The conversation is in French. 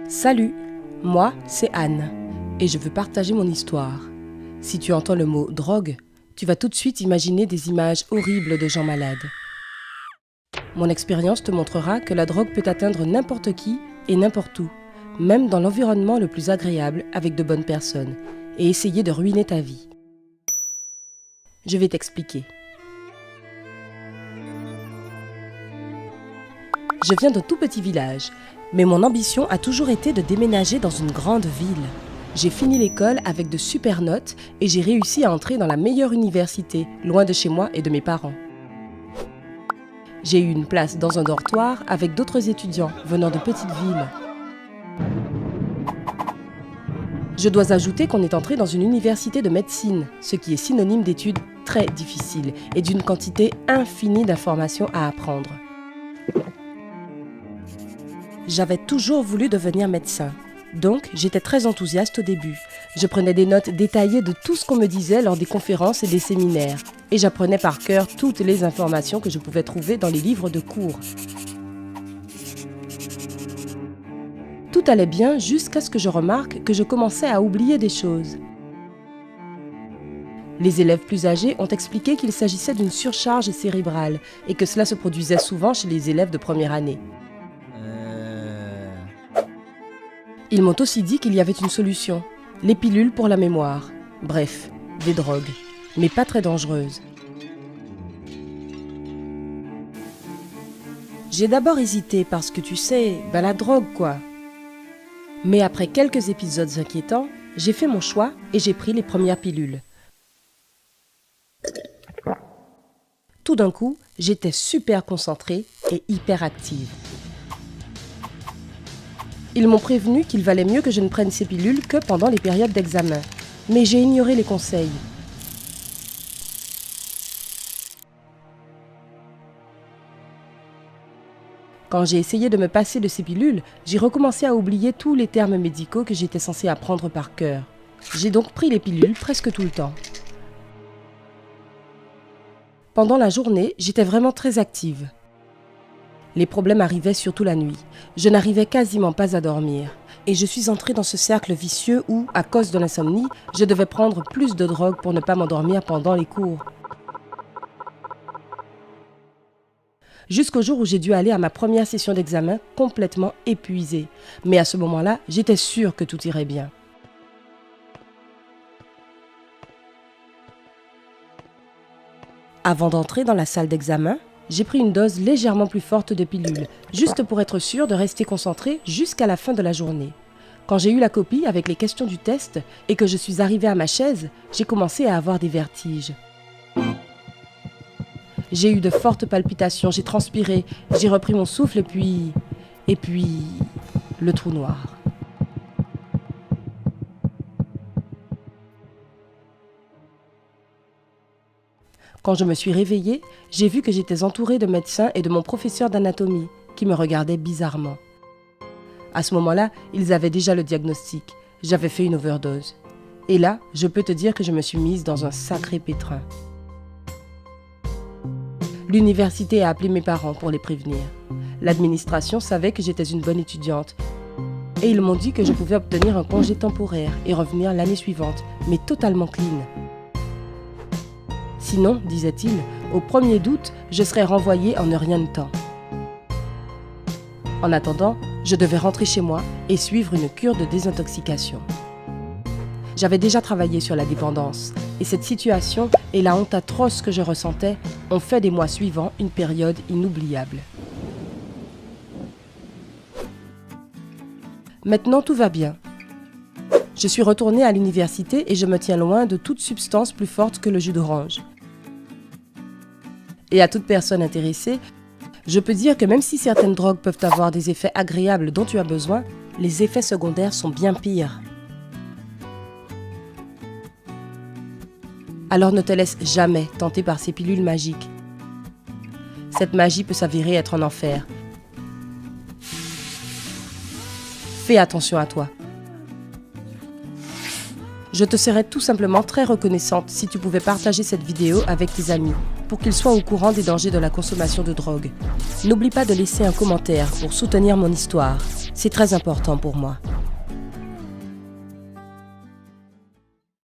Salut, moi c'est Anne et je veux partager mon histoire. Si tu entends le mot drogue, tu vas tout de suite imaginer des images horribles de gens malades. Mon expérience te montrera que la drogue peut atteindre n'importe qui et n'importe où, même dans l'environnement le plus agréable avec de bonnes personnes, et essayer de ruiner ta vie. Je vais t'expliquer. Je viens d'un tout petit village, mais mon ambition a toujours été de déménager dans une grande ville. J'ai fini l'école avec de super notes et j'ai réussi à entrer dans la meilleure université, loin de chez moi et de mes parents. J'ai eu une place dans un dortoir avec d'autres étudiants venant de petites villes. Je dois ajouter qu'on est entré dans une université de médecine, ce qui est synonyme d'études très difficiles et d'une quantité infinie d'informations à apprendre. J'avais toujours voulu devenir médecin, donc j'étais très enthousiaste au début. Je prenais des notes détaillées de tout ce qu'on me disait lors des conférences et des séminaires, et j'apprenais par cœur toutes les informations que je pouvais trouver dans les livres de cours. Tout allait bien jusqu'à ce que je remarque que je commençais à oublier des choses. Les élèves plus âgés ont expliqué qu'il s'agissait d'une surcharge cérébrale et que cela se produisait souvent chez les élèves de première année. Ils m'ont aussi dit qu'il y avait une solution, les pilules pour la mémoire. Bref, des drogues, mais pas très dangereuses. J'ai d'abord hésité parce que tu sais, la drogue quoi. Mais après quelques épisodes inquiétants, j'ai fait mon choix et j'ai pris les premières pilules. Tout d'un coup, j'étais super concentrée et hyper active. Ils m'ont prévenu qu'il valait mieux que je ne prenne ces pilules que pendant les périodes d'examen. Mais j'ai ignoré les conseils. Quand j'ai essayé de me passer de ces pilules, j'ai recommencé à oublier tous les termes médicaux que j'étais censée apprendre par cœur. J'ai donc pris les pilules presque tout le temps. Pendant la journée, j'étais vraiment très active. Les problèmes arrivaient surtout la nuit. Je n'arrivais quasiment pas à dormir. Et je suis entrée dans ce cercle vicieux où, à cause de l'insomnie, je devais prendre plus de drogue pour ne pas m'endormir pendant les cours. Jusqu'au jour où j'ai dû aller à ma première session d'examen complètement épuisée. Mais à ce moment-là, j'étais sûre que tout irait bien. Avant d'entrer dans la salle d'examen, j'ai pris une dose légèrement plus forte de pilules, juste pour être sûre de rester concentrée jusqu'à la fin de la journée. Quand j'ai eu la copie avec les questions du test et que je suis arrivée à ma chaise, j'ai commencé à avoir des vertiges. J'ai eu de fortes palpitations, j'ai transpiré, j'ai repris mon souffle et puis, le trou noir. Quand je me suis réveillée, j'ai vu que j'étais entourée de médecins et de mon professeur d'anatomie, qui me regardaient bizarrement. À ce moment-là, ils avaient déjà le diagnostic. J'avais fait une overdose. Et là, je peux te dire que je me suis mise dans un sacré pétrin. L'université a appelé mes parents pour les prévenir. L'administration savait que j'étais une bonne étudiante. Et ils m'ont dit que je pouvais obtenir un congé temporaire et revenir l'année suivante, mais totalement clean. Sinon, disait-il, au 1er d'août, je serais renvoyée en un rien de temps. En attendant, je devais rentrer chez moi et suivre une cure de désintoxication. J'avais déjà travaillé sur la dépendance et cette situation et la honte atroce que je ressentais ont fait des mois suivants une période inoubliable. Maintenant, tout va bien. Je suis retournée à l'université et je me tiens loin de toute substance plus forte que le jus d'orange. Et à toute personne intéressée, je peux dire que même si certaines drogues peuvent avoir des effets agréables dont tu as besoin, les effets secondaires sont bien pires. Alors ne te laisse jamais tenter par ces pilules magiques. Cette magie peut s'avérer être un enfer. Fais attention à toi. Je te serais tout simplement très reconnaissante si tu pouvais partager cette vidéo avec tes amis. pour qu'ils soient au courant des dangers de la consommation de drogue. N'oublie pas de laisser un commentaire pour soutenir mon histoire. C'est très important pour moi.